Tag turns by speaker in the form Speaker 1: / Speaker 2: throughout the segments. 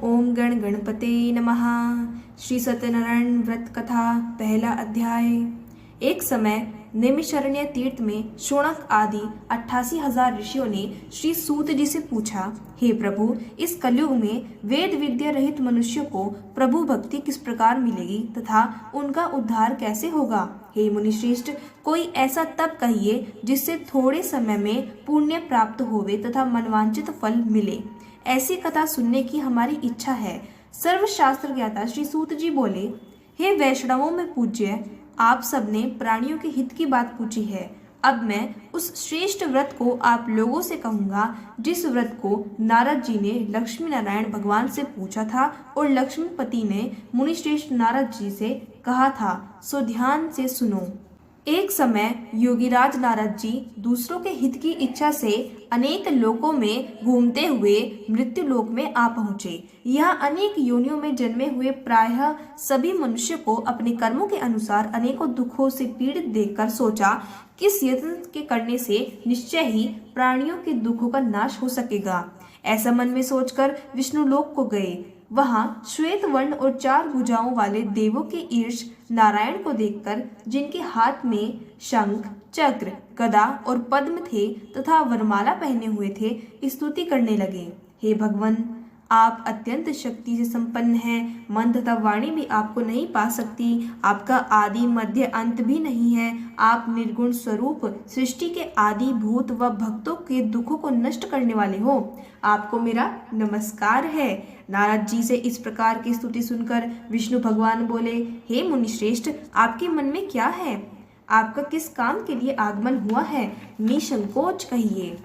Speaker 1: ओम गण गणपते नमः। श्री सत्यनारायण व्रत कथा पहला अध्याय। एक समय नैमिषारण्य तीर्थ में शौनक आदि 88,000 ऋषियों ने श्री सूत जी से पूछा, हे प्रभु, इस कलयुग में वेद विद्या रहित मनुष्य को प्रभु भक्ति किस प्रकार मिलेगी तथा उनका उद्धार कैसे होगा। हे मुनिश्रेष्ठ, कोई ऐसा तप कहिए जिससे थोड़े समय में पुण्य प्राप्त होवे तथा मनवांचित फल मिले। ऐसी कथा सुनने की हमारी इच्छा है। सर्वशास्त्र ज्ञाता श्री सूत जी बोले, हे वैष्णवों में पूज्य, आप सबने प्राणियों के हित की बात पूछी है। अब मैं उस श्रेष्ठ व्रत को आप लोगों से कहूंगा जिस व्रत को नारद जी ने लक्ष्मी नारायण भगवान से पूछा था और लक्ष्मीपति ने मुनिश्रेष्ठ नारद जी से कहा था, सो ध्यान से सुनो। एक समय योगीराज नारद जी दूसरों के हित की इच्छा से अनेक लोकों में घूमते हुए मृत्यु लोक में आ पहुँचे। यहाँ अनेक योनियों में जन्मे हुए प्रायः सभी मनुष्य को अपने कर्मों के अनुसार अनेकों दुखों से पीड़ित देखकर सोचा, किस यत्न के करने से निश्चय ही प्राणियों के दुखों का नाश हो सकेगा। ऐसा मन में सोचकर विष्णु लोक को गए। वहाँ श्वेत वर्ण और 4 भुजाओं वाले देवों के ईश नारायण को देखकर, जिनके हाथ में शंख, चक्र, गदा और पद्म थे तथा वरमाला पहने हुए थे, स्तुति करने लगे। हे भगवान, आप अत्यंत शक्ति से संपन्न हैं। मन तथा वाणी भी आपको नहीं पा सकती। आपका आदि मध्य अंत भी नहीं है। आप निर्गुण स्वरूप सृष्टि के आदि भूत व भक्तों के दुखों को नष्ट करने वाले हो। आपको मेरा नमस्कार है। नारद जी से इस प्रकार की स्तुति सुनकर विष्णु भगवान बोले, हे मुनिश्रेष्ठ, आपके मन में क्या है? आपका किस काम के लिए आगमन हुआ है? निसंकोच कहिए।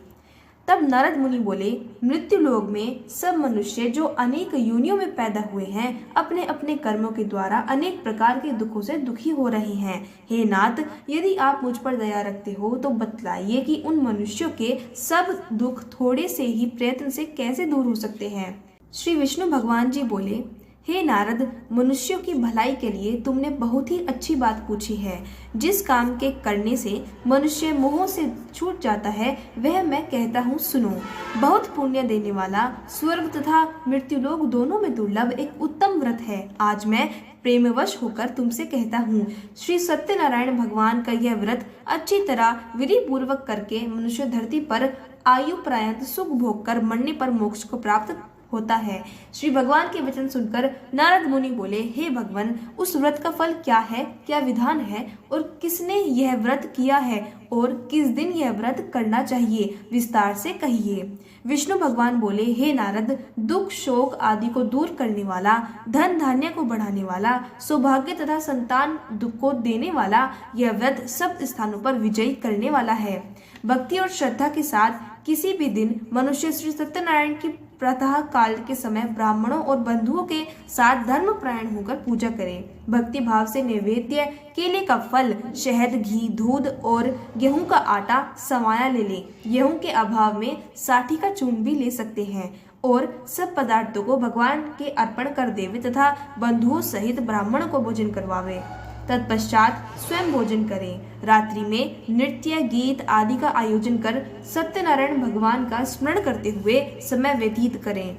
Speaker 1: तब नारद मुनि बोले, मृत्यु लोक में सब मनुष्य जो अनेक योनियों में पैदा हुए हैं, अपने अपने कर्मों के द्वारा अनेक प्रकार के दुखों से दुखी हो रहे हैं। हे नाथ, यदि आप मुझ पर दया रखते हो तो बतलाइए कि उन मनुष्यों के सब दुख थोड़े से ही प्रयत्न से कैसे दूर हो सकते हैं। श्री विष्णु भगवान जी बोले, हे नारद, मनुष्यों की भलाई के लिए तुमने बहुत ही अच्छी बात पूछी है। जिस काम के करने से मनुष्य मोह से छूट जाता है, वह मैं कहता हूँ, सुनो। बहुत पुण्य देने वाला, स्वर्ग तथा मृत्युलोक दोनों में दुर्लभ एक उत्तम व्रत है। आज मैं प्रेमवश होकर तुमसे कहता हूँ, श्री सत्यनारायण भगवान का यह व्रत अच्छी तरह विधि पूर्वक करके मनुष्य धरती पर आयु पर्यंत सुख भोग कर मरने पर मोक्ष को प्राप्त होता है। श्री भगवान के वचन सुनकर नारद मुनि बोले, हे भगवान, उस व्रत का फल क्या है, क्या विधान है और किसने यह व्रत किया है और किस दिन यह व्रत करना चाहिए, विस्तार से कहिए। विष्णु भगवान बोले, हे नारद, दुख शोक आदि को दूर करने वाला, धन धान्य को बढ़ाने वाला, सौभाग्य तथा संतान दुख को देने वाला यह व्रत सब स्थानों पर विजयी करने वाला है। भक्ति और श्रद्धा के साथ किसी भी दिन मनुष्य श्री सत्यनारायण की प्रातः काल के समय ब्राह्मणों और बंधुओं के साथ धर्म प्रायण होकर पूजा करें। भक्ति भाव से नैवेद्य केले का फल, शहद, घी, दूध और गेहूं का आटा समाया ले लें। गेहूं के अभाव में साठी का चूर्ण भी ले सकते हैं और सब पदार्थों को भगवान के अर्पण कर देवे तथा बंधुओं सहित ब्राह्मणों को भोजन करवावे। तत्पश्चात स्वयं भोजन करें। रात्रि में नृत्य, गीत आदि का आयोजन कर सत्यनारायण भगवान का स्मरण करते हुए समय व्यतीत करें।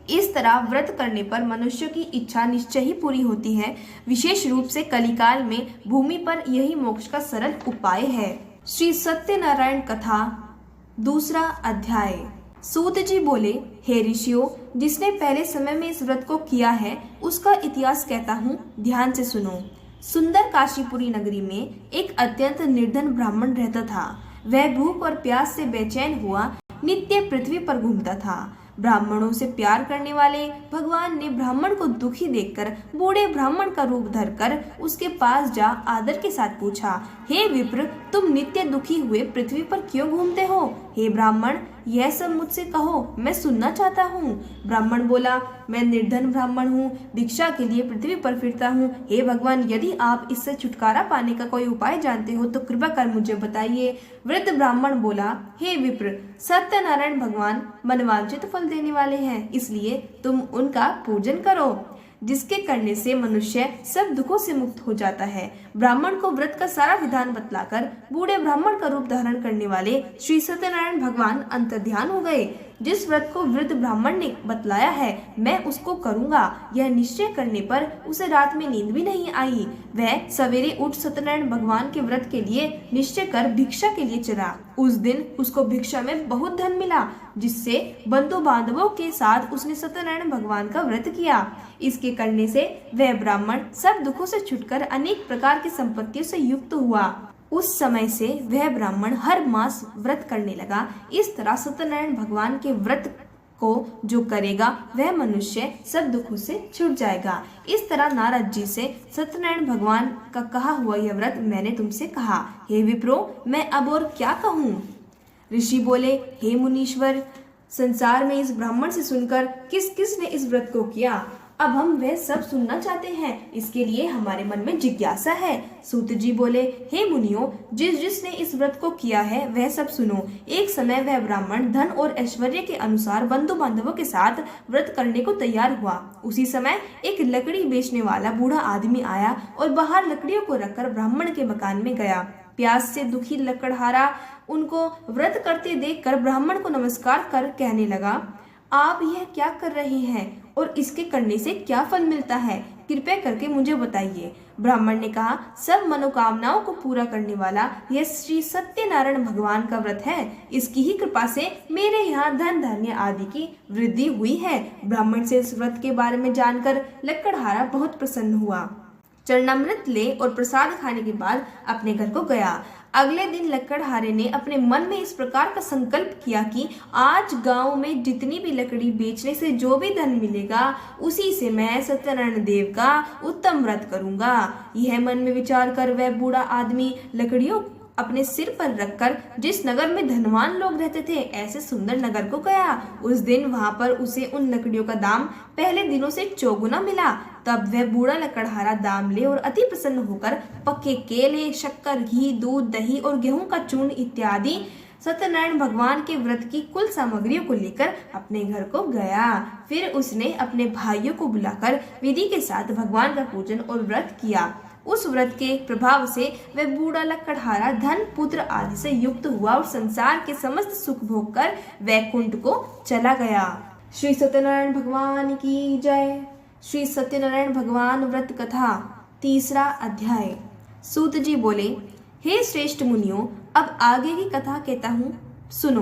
Speaker 1: इस तरह व्रत करने पर मनुष्य की इच्छा निश्चय ही पूरी होती है। विशेष रूप से कलिकाल में भूमि पर यही मोक्ष का सरल उपाय है। श्री सत्यनारायण कथा दूसरा अध्याय। सूत जी बोले, हे ऋषियों, जिसने पहले समय में इस व्रत को किया है उसका इतिहास कहता हूँ, ध्यान से सुनो। सुंदर काशीपुरी नगरी में एक अत्यंत निर्धन ब्राह्मण रहता था। वह भूख और प्यास से बेचैन हुआ नित्य पृथ्वी पर घूमता था। ब्राह्मणों से प्यार करने वाले भगवान ने ब्राह्मण को दुखी देखकर बूढ़े ब्राह्मण का रूप धरकर उसके पास जा आदर के साथ पूछा, हे विप्र, तुम नित्य दुखी हुए पृथ्वी पर क्यों घूमते हो? हे ब्राह्मण, यह सब मुझसे कहो, मैं सुनना चाहता हूँ। ब्राह्मण बोला, मैं निर्धन ब्राह्मण हूँ, भिक्षा के लिए पृथ्वी पर फिरता हूँ। हे भगवान, यदि आप इससे छुटकारा पाने का कोई उपाय जानते हो तो कृपा कर मुझे बताइए। वृद्ध ब्राह्मण बोला, हे विप्र, सत्यनारायण भगवान मनवांचित फल देने वाले हैं, इसलिए तुम उनका पूजन करो, जिसके करने से मनुष्य सब दुखों से मुक्त हो जाता है। ब्राह्मण को व्रत का सारा विधान बतलाकर बूढ़े ब्राह्मण का रूप धारण करने वाले श्री सत्यनारायण भगवान अंतर्ध्यान हो गए। जिस व्रत को वृद्ध ब्राह्मण ने बतलाया है मैं उसको करूंगा। यह निश्चय करने पर उसे रात में नींद भी नहीं आई। वह सवेरे उठ सत्यनारायण भगवान के व्रत के लिए निश्चय कर भिक्षा के लिए चला। उस दिन उसको भिक्षा में बहुत धन मिला, जिससे बंधु बांधवों के साथ उसने सत्यनारायण भगवान का व्रत किया। इसके करने से वह ब्राह्मण सब दुखों से छुटकर अनेक प्रकार की संपत्तियों से युक्त हुआ। उस समय से वह ब्राह्मण हर मास व्रत करने लगा। इस तरह सत्यनारायण भगवान के व्रत को जो करेगा वह मनुष्य सब दुखों से छूट जाएगा। इस तरह नारद जी से सत्यनारायण भगवान का कहा हुआ यह व्रत मैंने तुमसे कहा। हे विप्रो, मैं अब और क्या कहूँ? ऋषि बोले, हे मुनीश्वर, संसार में इस ब्राह्मण से सुनकर किस किस ने इस व्रत को किया, अब हम वह सब सुनना चाहते हैं। इसके लिए हमारे मन में जिज्ञासा है। सूत जी बोले, हे मुनियों, जिसने इस व्रत को किया है वह सब सुनो। एक समय वह ब्राह्मण धन और ऐश्वर्य के अनुसार बंधु बांधवों के साथ व्रत करने को तैयार हुआ। उसी समय एक लकड़ी बेचने वाला बूढ़ा आदमी आया और बाहर लकड़ियों को रखकर ब्राह्मण के मकान में गया। प्यास से दुखी लकड़हारा उनको व्रत करते देखकर ब्राह्मण को नमस्कार कर कहने लगा, आप यह क्या कर रहे हैं और इसके करने से क्या फल मिलता है? कृपया करके मुझे बताइए। ब्राह्मण ने कहा, सब मनोकामनाओं को पूरा करने वाला यह श्री सत्यनारायण भगवान का व्रत है। इसकी ही कृपा से मेरे यहाँ धन धान्य आदि की वृद्धि हुई है। ब्राह्मण से इस व्रत के बारे में जानकर लकड़हारा बहुत प्रसन्न हुआ। चरणामृत ले और प्रसाद खाने के बाद अपने घर को गया। अगले दिन लकड़हारे ने अपने मन में इस प्रकार का संकल्प किया कि आज गांव में जितनी भी लकड़ी बेचने से जो भी धन मिलेगा उसी से मैं सत्यनारायण देव का उत्तम व्रत करूंगा। यह मन में विचार कर वह बूढ़ा आदमी लकड़ियों अपने सिर पर रखकर जिस नगर में धनवान लोग रहते थे ऐसे सुंदर नगर को गया। उस दिन वहां पर उसे उन लकड़ियों का दाम पहले दिनों से चौगुना मिला। तब वह बूढ़ा लकड़हारा दाम ले और अति प्रसन्न होकर पक्के केले, शक्कर, घी, दूध, दही और गेहूं का चूर्ण इत्यादि सत्यनारायण भगवान के व्रत की कुल सामग्रियों को लेकर अपने घर को गया। फिर उसने अपने भाइयों को बुलाकर विधि के साथ भगवान का पूजन और व्रत किया। उस व्रत के प्रभाव से वह बूढ़ा लकड़हारा धन, पुत्र आदि से युक्त हुआ और संसार के समस्त सुख भोग कर वैकुंठ को चला गया। श्री सत्यनारायण भगवान की जय। श्री सत्यनारायण भगवान व्रत कथा, तीसरा अध्याय। सूत जी बोले, हे श्रेष्ठ मुनियों, अब आगे की कथा कहता हूँ, सुनो।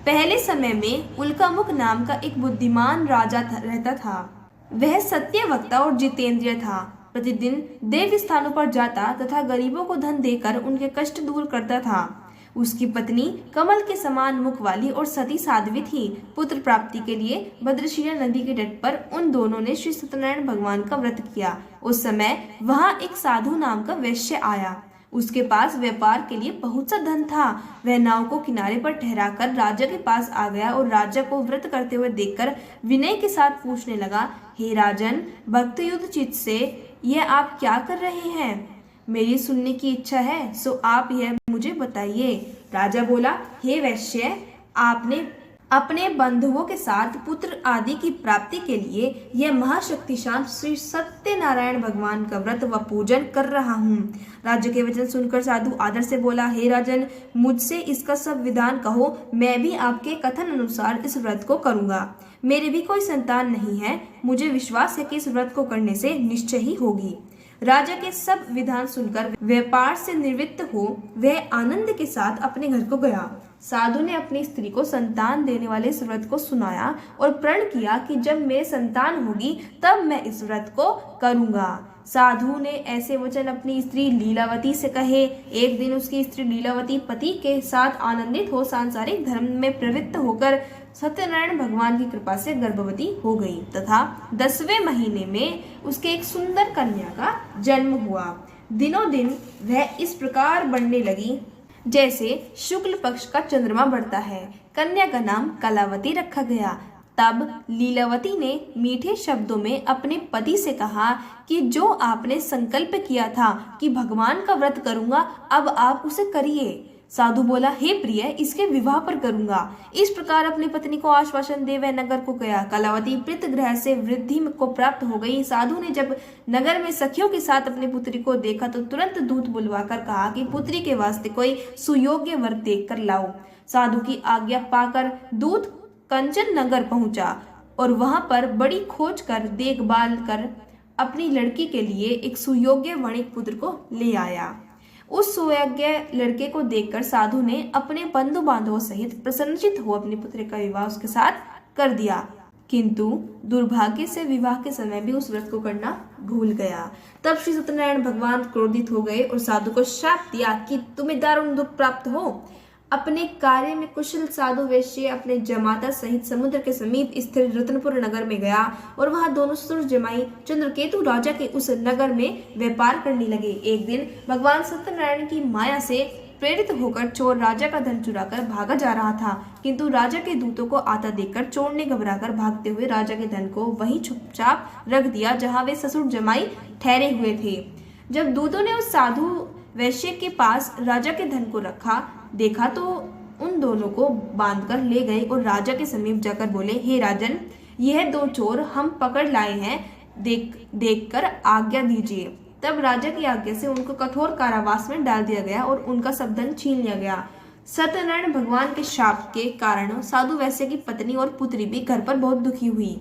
Speaker 1: पहले समय में उल्कामुख नाम का एक बुद्धिमान राजा रहता था। वह सत्यवक्ता और जितेंद्रिय था। प्रतिदिन देव स्थानों पर जाता तथा गरीबों को धन देकर उनके कष्ट दूर करता था। उसकी पत्नी कमल के समान मुख वाली और सती साध्वी थी। पुत्र प्राप्ति के लिए भद्रशिला नदी के तट पर उन दोनों ने श्री सत्यनारायण भगवान का व्रत किया। उस समय वहां एक साधु नाम का वैश्य आया। उसके पास व्यापार के लिए बहुत सा धन था। वह नाव को किनारे पर ठहराकर राजा के पास आ गया और राजा को व्रत करते हुए देखकर विनय के साथ पूछने लगा, हे राजन, भक्त युद्ध चित्त से यह आप क्या कर रहे हैं? मेरी सुनने की इच्छा है, सो आप यह मुझे बताइए। राजा बोला, हे वैश्य, आपने अपने बंधुओं के साथ पुत्र आदि की प्राप्ति के लिए यह महाशक्तिशाली श्री सत्यनारायण भगवान का व्रत व पूजन कर रहा हूँ। राजा के वचन सुनकर साधु आदर से बोला, हे राजन, मुझसे इसका सब विधान कहो, मैं भी आपके कथन अनुसार इस व्रत को करूँगा। मेरे भी कोई संतान नहीं है, मुझे विश्वास है कि इस व्रत को करने से निश्चय ही होगी। राजा के सब विधान सुनकर व्यापार से निवृत्त हो वह आनंद के साथ अपने घर को गया। साधु ने अपनी स्त्री को संतान देने वाले इस व्रत को सुनाया और प्रण किया कि जब मेरे संतान होगी तब मैं इस व्रत को करूंगा। साधु ने ऐसे वचन अपनी स्त्री लीलावती से कहे। एक दिन उसकी स्त्री लीलावती पति के साथ आनंदित हो सांसारिक धर्म में प्रवृत्त होकर सत्यनारायण भगवान की कृपा से गर्भवती हो गई तथा 10वें महीने में उसके एक सुंदर कन्या का जन्म हुआ। दिनों दिन वह इस प्रकार बढ़ने लगी जैसे शुक्ल पक्ष का चंद्रमा बढ़ता है। कन्या का नाम कलावती रखा गया। तब लीलावती ने मीठे शब्दों में अपने पति से कहा कि जो आपने संकल्प किया था कि भगवान का व्रत करूंगा, अब आप उसे करिए। साधु बोला, हे प्रिय, इसके विवाह पर करूंगा। इस प्रकार अपनी पत्नी को आश्वासन दे वह नगर को गया। कलावती प्रीत ग्रह से वृद्धि को प्राप्त हो गई। साधु ने जब नगर में सखियों के साथ अपनी पुत्री को देखा तो तुरंत दूत बुलवाकर कहा कि पुत्री के वास्ते कोई सुयोग्य वर देख कर लाओ। साधु की आज्ञा पाकर दूत कंचन नगर पहुंचा और वहां पर बड़ी खोज कर देखभाल कर अपनी लड़की के लिए एक सुयोग्य वणिक पुत्र को ले आया। उस सुयोग्य लड़के को देखकर साधु ने अपने बंधु बांधवों सहित प्रसन्नचित हो अपने पुत्र का विवाह उसके साथ कर दिया, किंतु दुर्भाग्य से विवाह के समय भी उस व्रत को करना भूल गया। तब श्री सत्यनारायण भगवान क्रोधित हो गए और साधु को शाप दिया कि तुम्हें दारुण दुख प्राप्त हो। अपने कार्य में कुशल साधु वैश्य अपने जमाता सहित समुद्र के समीप स्थित रत्नपुर नगर में गया और वहां दोनों ससुर जमाई चंद्रकेतु राजा के उस नगर में व्यापार करने लगे। एक दिन भगवान सत्यनारायण की माया से प्रेरित होकर चोर राजा का धन चुराकर भागा जा रहा था, किंतु राजा के दूतों को आता देखकर चोर ने घबराकर भागते हुए राजा के धन को वहीं चुपचाप रख दिया जहां वे ससुर जमाई ठहरे हुए थे। जब दूतों ने उस साधु वैश्य के पास राजा के धन को रखा देखा तो उन दोनों को बांधकर ले गए और राजा के समीप जाकर बोले, हे राजन, यह दो चोर हम पकड़ लाए हैं, देखकर आज्ञा दीजिए। तब राजा की आज्ञा से उनको कठोर कारावास में डाल दिया गया और उनका सब धन छीन लिया गया। सत्यनारायण भगवान के शाप के कारण साधु वैश्य की पत्नी और पुत्री भी घर पर बहुत दुखी हुई।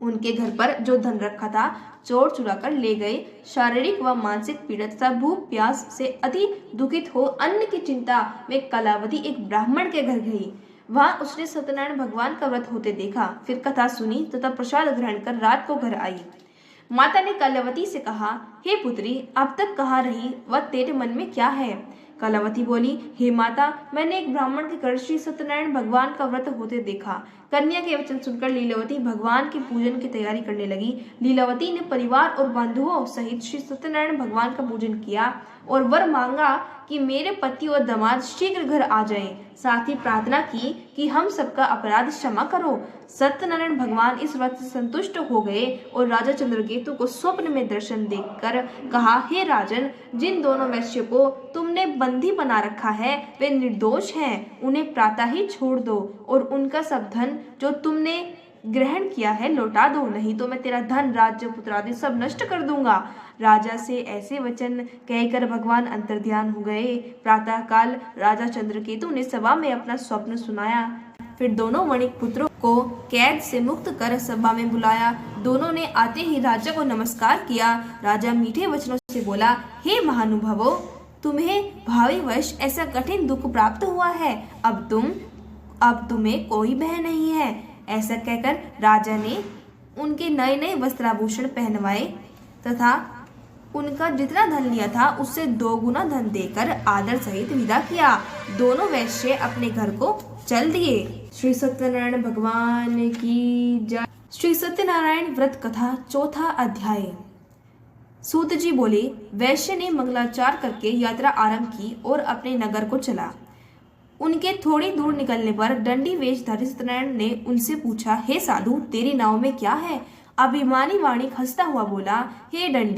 Speaker 1: उनके घर पर जो धन रखा था चोर चुरा कर ले गए। शारीरिक व मानसिक पीड़ा तथा भूख प्यास से अति दुखित हो अन्न की चिंता में कलावती एक ब्राह्मण के घर गई। वहां उसने सत्यनारायण भगवान का व्रत होते देखा, फिर कथा सुनी तथा प्रसाद ग्रहण कर रात को घर आई। माता ने कलावती से कहा, हे पुत्री, अब तक कहाँ रही व तेरे मन में क्या है? कलावती बोली, हे माता, मैंने एक ब्राह्मण के घर श्री सत्यनारायण भगवान का व्रत होते देखा। कन्या के वचन सुनकर लीलावती भगवान के पूजन की तैयारी करने लगी। लीलावती ने परिवार और बंधुओं सहित श्री सत्यनारायण भगवान का पूजन किया और वर मांगा कि मेरे पति और दामाद शीघ्र घर आ जाएं। साथ ही प्रार्थना की कि हम सबका अपराध क्षमा करो। सत्यनारायण भगवान इस व्रत से संतुष्ट हो गए और राजा चंद्रकेतु को स्वप्न में दर्शन देखकर कहा, हे राजन, जिन दोनों वैश्य को तुमने बंदी बना रखा है वे निर्दोष हैं, उन्हें प्रातः ही छोड़ दो और उनका सब धन जो तुमने ग्रहण किया है लौटा दो, नहीं तो मैं तेरा धन, राज्य, पुत्र आदि सब नष्ट कर दूंगा। राजा से ऐसे वचन कहकर भगवान अंतर्ध्यान हो गए। प्रातः काल राजा चंद्रकेतु ने सभा में अपना स्वप्न सुनाया। फिर दोनों वणिक पुत्रों को कैद से मुक्त कर सभा में बुलाया। दोनों ने आते ही राजा को नमस्कार किया। राजा मीठे वचनों से बोला, हे महानुभावों, तुम्हें भावीवश ऐसा कठिन दुख प्राप्त हुआ है। अब तुम्हें कोई भय नहीं है। ऐसा कहकर राजा ने उनके नए नए वस्त्राभूषण पहनवाए तथा उनका जितना धन लिया था उससे 2 गुना धन देकर आदर सहित विदा किया। दोनों वैश्य अपने घर को चल दिए। श्री सत्यनारायण भगवान की जय। श्री सत्यनारायण व्रत कथा 4था अध्याय। सूत जी बोले, वैश्य ने मंगलाचार करके यात्रा आरंभ की और अपने नगर को चला। उनके थोड़ी दूर निकलने पर दंडी वेशधारी सत्यनारायण ने उनसे पूछा, हे साधु, तेरी नाव में क्या है? अभिमानी वाणिक हंसता हुआ बोला, हे दंडी,